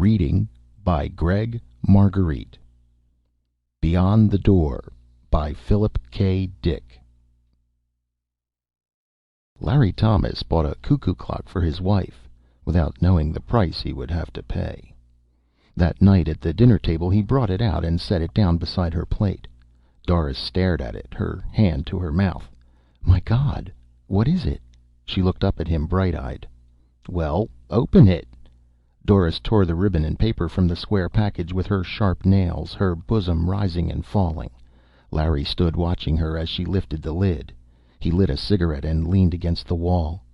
Reading by Greg Marguerite. Beyond the Door by Philip K. Dick. Larry Thomas bought a cuckoo clock for his wife, without knowing the price he would have to pay. That night at the dinner table he brought it out and set it down beside her plate. Doris stared at it, her hand to her mouth. "My God, what is it?" She looked up at him bright-eyed. "Well, open it." Doris tore the ribbon and paper from the square package with her sharp nails, her bosom rising and falling. Larry stood watching her as she lifted the lid. He lit a cigarette and leaned against the wall.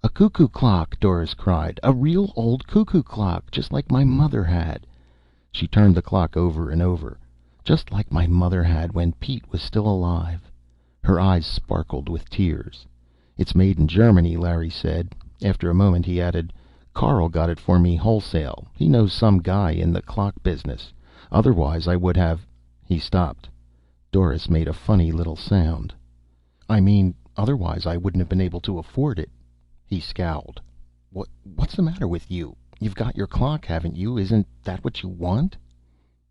"A cuckoo clock!" Doris cried. "A real old cuckoo clock, just like my mother had." She turned the clock over and over. "Just like my mother had when Pete was still alive." Her eyes sparkled with tears. "It's made in Germany," Larry said. After a moment he added, "Carl got it for me wholesale. He knows some guy in the clock business. Otherwise I would have—" He stopped. Doris made a funny little sound. "I mean, otherwise I wouldn't have been able to afford it." He scowled. What's the matter with you? You've got your clock, haven't you? Isn't that what you want?"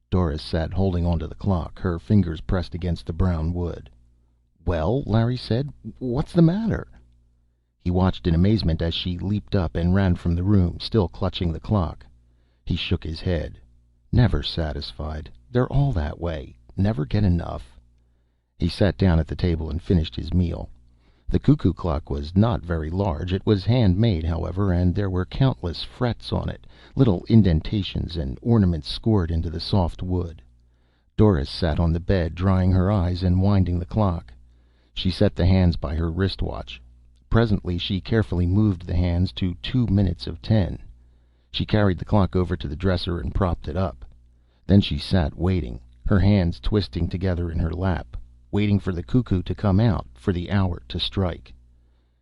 Doris sat holding onto the clock, her fingers pressed against the brown wood. "Well," Larry said, "what's the matter?" He watched in amazement as she leaped up and ran from the room, still clutching the clock. He shook his head. "Never satisfied. They're all that way. Never get enough." He sat down at the table and finished his meal. The cuckoo clock was not very large. It was handmade, however, and there were countless frets on it, little indentations and ornaments scored into the soft wood. Doris sat on the bed, drying her eyes and winding the clock. She set the hands by her wristwatch. Presently she carefully moved the hands to 2 minutes of 10. She carried the clock over to the dresser and propped it up. Then she sat waiting, her hands twisting together in her lap, waiting for the cuckoo to come out, for the hour to strike.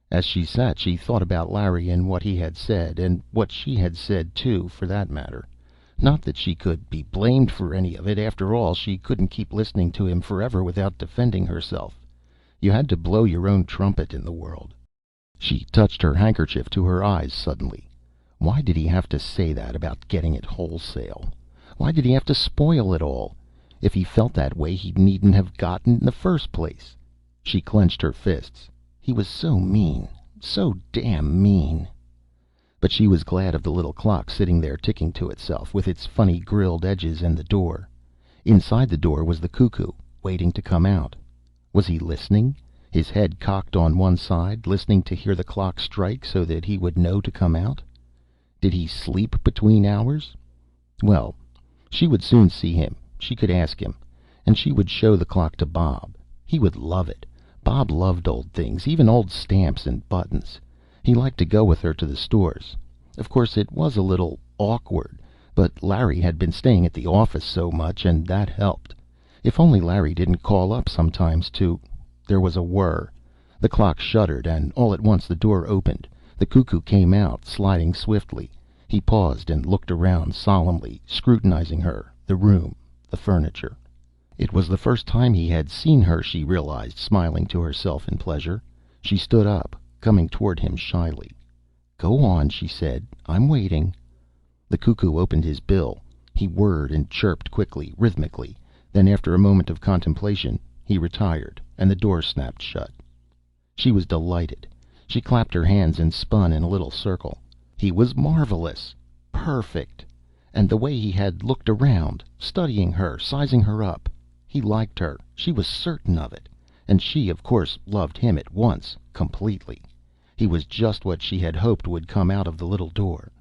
As she sat she thought about Larry and what he had said, and what she had said too, for that matter. Not that she could be blamed for any of it. After all, she couldn't keep listening to him forever without defending herself. You had to blow your own trumpet in the world. She touched her handkerchief to her eyes suddenly. Why did he have to say that about getting it wholesale? Why did he have to spoil it all? If he felt that way, he needn't have gotten in the first place. She clenched her fists. He was so mean, so damn mean. But she was glad of the little clock sitting there ticking to itself, with its funny grilled edges, and the door. Inside the door was the cuckoo, waiting to come out. Was he listening, his head cocked on one side, listening to hear the clock strike so that he would know to come out? Did he sleep between hours? Well, she would soon see him. She could ask him. And she would show the clock to Bob. He would love it. Bob loved old things, even old stamps and buttons. He liked to go with her to the stores. Of course it was a little awkward, but Larry had been staying at the office so much, and that helped. If only Larry didn't call up sometimes to... There was a whir. The clock shuddered, and all at once the door opened. The cuckoo came out, sliding swiftly. He paused and looked around solemnly, scrutinizing her, the room, the furniture. It was the first time he had seen her, she realized, smiling to herself in pleasure. She stood up, coming toward him shyly. "Go on," she said. "I'm waiting." The cuckoo opened his bill. He whirred and chirped quickly, rhythmically. Then, after a moment of contemplation, he retired, and the door snapped shut. She was delighted. She clapped her hands and spun in a little circle. He was marvelous. Perfect. And the way he had looked around, studying her, sizing her up. He liked her. She was certain of it. And she, of course, loved him at once, completely. He was just what she had hoped would come out of the little door.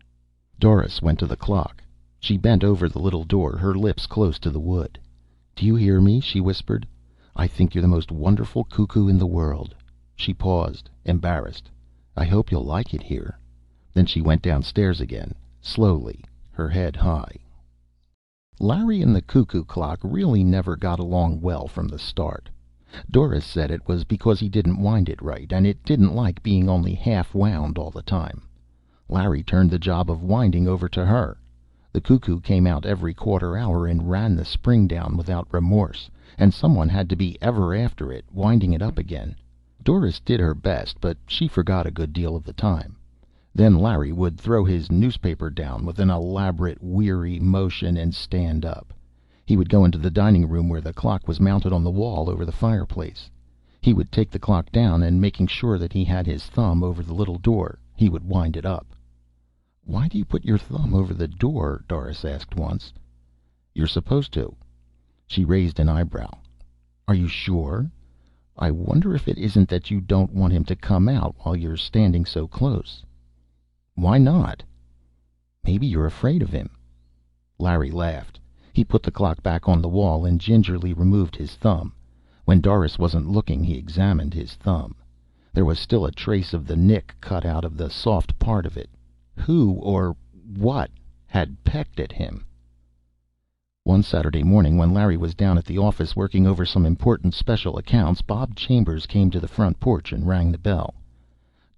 Doris went to the clock. She bent over the little door, her lips close to the wood. "Do you hear me?" she whispered. "I think you're the most wonderful cuckoo in the world." She paused, embarrassed. "I hope you'll like it here." Then she went downstairs again, slowly, her head high. Larry and the cuckoo clock really never got along well from the start. Doris said it was because he didn't wind it right, and it didn't like being only half wound all the time. Larry turned the job of winding over to her. The cuckoo came out every quarter hour and ran the spring down without remorse, and someone had to be ever after it, winding it up again. Doris did her best, but she forgot a good deal of the time. Then Larry would throw his newspaper down with an elaborate, weary motion and stand up. He would go into the dining room where the clock was mounted on the wall over the fireplace. He would take the clock down, and making sure that he had his thumb over the little door, he would wind it up. "Why do you put your thumb over the door?" Doris asked once. "You're supposed to." She raised an eyebrow. "Are you sure? I wonder if it isn't that you don't want him to come out while you're standing so close." "Why not?" "Maybe you're afraid of him." Larry laughed. He put the clock back on the wall and gingerly removed his thumb. When Doris wasn't looking, he examined his thumb. There was still a trace of the nick cut out of the soft part of it. Who or what had pecked at him? One Saturday morning, when Larry was down at the office working over some important special accounts, Bob Chambers came to the front porch and rang the bell.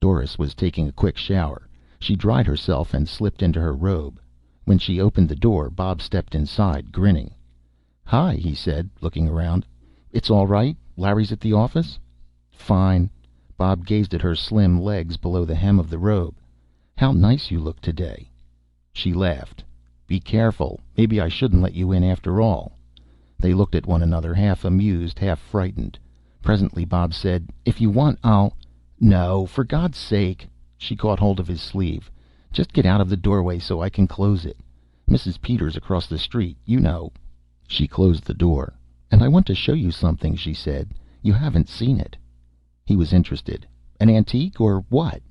Doris was taking a quick shower. She dried herself and slipped into her robe. When she opened the door, Bob stepped inside, grinning. "Hi," he said, looking around. "It's all right? Larry's at the office?" "Fine." Bob gazed at her slim legs below the hem of the robe. "How nice you look today." She laughed. "Be careful. Maybe I shouldn't let you in after all." They looked at one another, half amused, half frightened. Presently Bob said, "If you want, I'll—" "No, for God's sake." She caught hold of his sleeve. "Just get out of the doorway so I can close it. Mrs. Peters across the street, you know." She closed the door. "And I want to show you something," she said. "You haven't seen it." He was interested. "An antique or what?"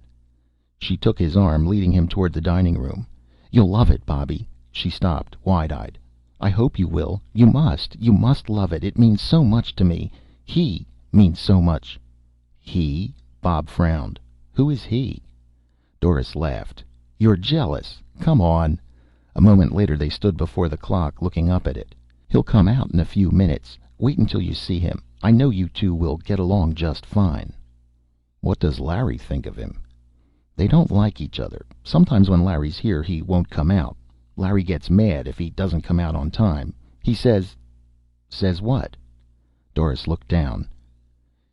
She took his arm, leading him toward the dining room. "You'll love it, Bobby." She stopped, wide-eyed. "I hope you will. You must. You must love it. It means so much to me. He means so much." "He?" Bob frowned. "Who is he?" Doris laughed. "You're jealous. Come on." A moment later they stood before the clock, looking up at it. "He'll come out in a few minutes. Wait until you see him. I know you two will get along just fine." "What does Larry think of him?" "They don't like each other. Sometimes when Larry's here he won't come out. Larry gets mad if he doesn't come out on time. He says—" "Says what?" Doris looked down.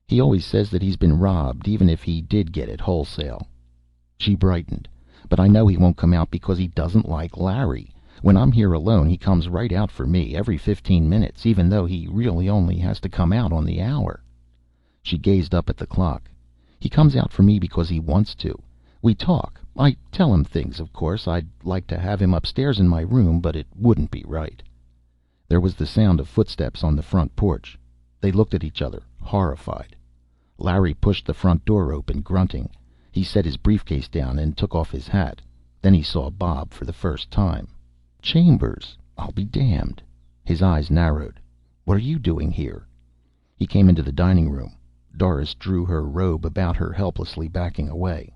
"He always says that he's been robbed, even if he did get it wholesale." She brightened. "But I know he won't come out because he doesn't like Larry. When I'm here alone he comes right out for me, every 15 minutes, even though he really only has to come out on the hour." She gazed up at the clock. "He comes out for me because he wants to. We talk. I tell him things, of course. I'd like to have him upstairs in my room, but it wouldn't be right." There was the sound of footsteps on the front porch. They looked at each other, horrified. Larry pushed the front door open, grunting. He set his briefcase down and took off his hat. Then he saw Bob for the first time. "Chambers, I'll be damned." His eyes narrowed. "What are you doing here?" He came into the dining room. Doris drew her robe about her, helplessly backing away.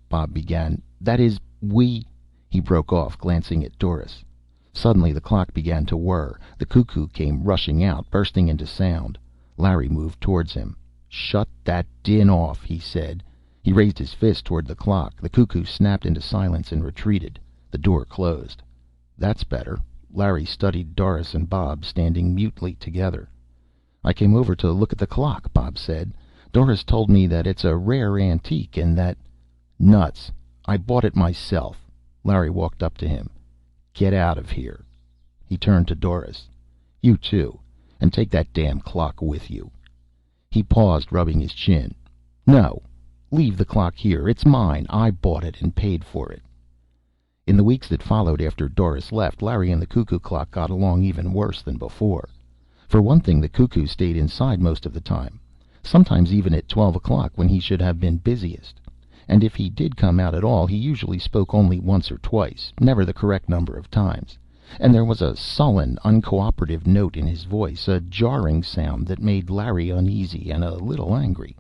Bob began. "That is, we—" He broke off, glancing at Doris. Suddenly the clock began to whir. The cuckoo came rushing out, bursting into sound. Larry moved towards him. "Shut that din off," he said. He raised his fist toward the clock. The cuckoo snapped into silence and retreated. The door closed. "That's better." Larry studied Doris and Bob, standing mutely together. "I came over to look at the clock," Bob said. "Doris told me that it's a rare antique and that—" "Nuts. I bought it myself." Larry walked up to him. "Get out of here." He turned to Doris. "You too. And take that damn clock with you." He paused, rubbing his chin. "No. Leave the clock here. It's mine. I bought it and paid for it." In the weeks that followed after Doris left, Larry and the cuckoo clock got along even worse than before. For one thing, the cuckoo stayed inside most of the time, sometimes even at 12 o'clock when he should have been busiest. And if he did come out at all, he usually spoke only once or twice, never the correct number of times. And there was a sullen, uncooperative note in his voice, a jarring sound that made Larry uneasy and a little angry.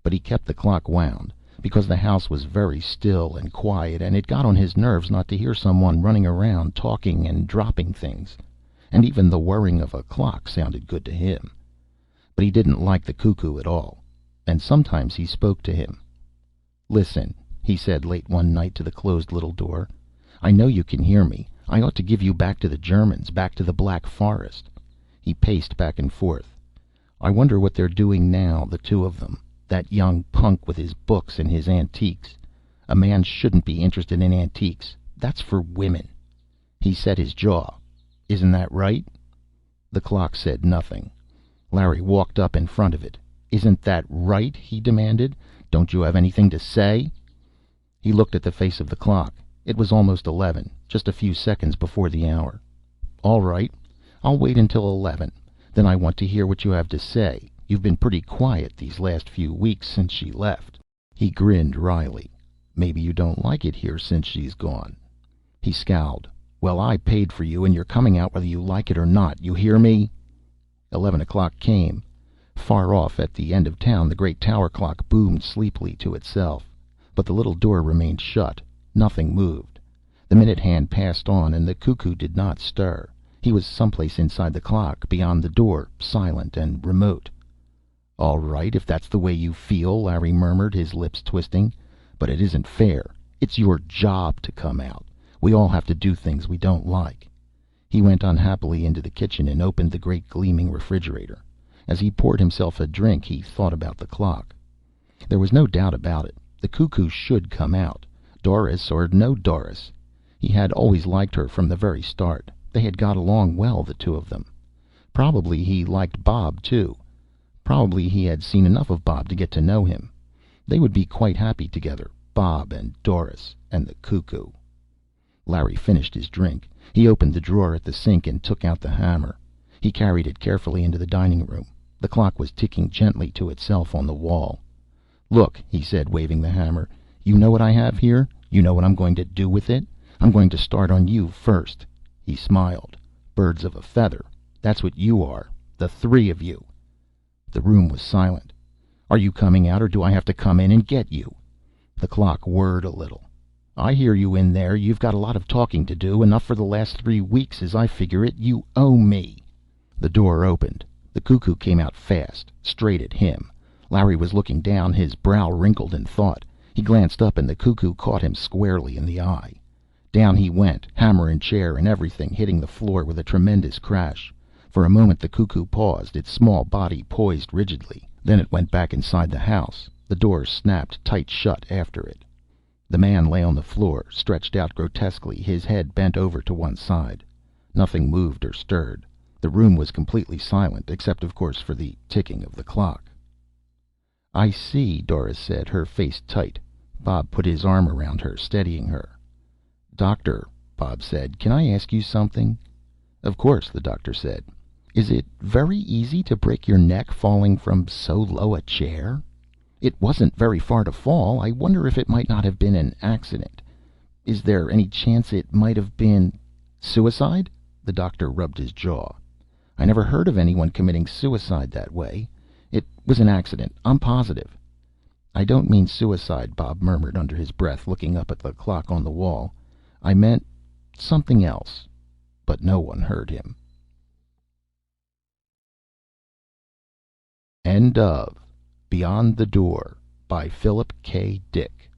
But he kept the clock wound, because the house was very still and quiet, and it got on his nerves not to hear someone running around, talking and dropping things. And even the whirring of a clock sounded good to him. But he didn't like the cuckoo at all, and sometimes he spoke to him. "Listen," he said late one night to the closed little door. "I know you can hear me. I ought to give you back to the Germans, back to the Black Forest." He paced back and forth. "I wonder what they're doing now, the two of them. That young punk with his books and his antiques. A man shouldn't be interested in antiques. That's for women. He set his jaw. Isn't that right? The clock said nothing. Larry walked up in front of it. Isn't that right? He demanded. Don't you have anything to say? He looked at the face of the clock. It was almost 11, just a few seconds before the hour. All right. I'll wait until 11. Then I want to hear what you have to say. You've been pretty quiet these last few weeks since she left. He grinned wryly. Maybe you don't like it here since she's gone. He scowled. Well, I paid for you, and you're coming out whether you like it or not. You hear me? 11 o'clock came. Far off at the end of town, the great tower clock boomed sleepily to itself. But the little door remained shut. Nothing moved. The minute hand passed on, and the cuckoo did not stir. He was someplace inside the clock, beyond the door, silent and remote. All right, if that's the way you feel, Larry murmured, his lips twisting. But it isn't fair. It's your job to come out. We all have to do things we don't like. He went unhappily into the kitchen and opened the great gleaming refrigerator. As he poured himself a drink, he thought about the clock. There was no doubt about it. The cuckoo should come out. Doris or no Doris. He had always liked her from the very start. They had got along well, the two of them. Probably he liked Bob, too. Probably he had seen enough of Bob to get to know him. They would be quite happy together, Bob and Doris and the cuckoo. Larry finished his drink. He opened the drawer at the sink and took out the hammer. He carried it carefully into the dining room. The clock was ticking gently to itself on the wall. Look, he said, waving the hammer. You know what I have here? You know what I'm going to do with it? I'm going to start on you first. He smiled. Birds of a feather. That's what you are. The three of you. The room was silent. Are you coming out, or do I have to come in and get you? The clock whirred a little. I hear you in there. You've got a lot of talking to do. Enough for the last 3 weeks, as I figure it. You owe me. The door opened. The cuckoo came out fast, straight at him. Larry was looking down, his brow wrinkled in thought. He glanced up, and the cuckoo caught him squarely in the eye. Down he went, hammer and chair and everything, hitting the floor with a tremendous crash. For a moment the cuckoo paused, its small body poised rigidly. Then it went back inside the house. The door snapped tight shut after it. The man lay on the floor, stretched out grotesquely, his head bent over to one side. Nothing moved or stirred. The room was completely silent, except, of course, for the ticking of the clock. I see, Doris said, her face tight. Bob put his arm around her, steadying her. Doctor, Bob said, can I ask you something? Of course, the doctor said. Is it very easy to break your neck falling from so low a chair? It wasn't very far to fall. I wonder if it might not have been an accident. Is there any chance it might have been suicide? The doctor rubbed his jaw. I never heard of anyone committing suicide that way. It was an accident, I'm positive. I don't mean suicide, Bob murmured under his breath, looking up at the clock on the wall. I meant something else. But no one heard him. End of Beyond the Door by Philip K. Dick.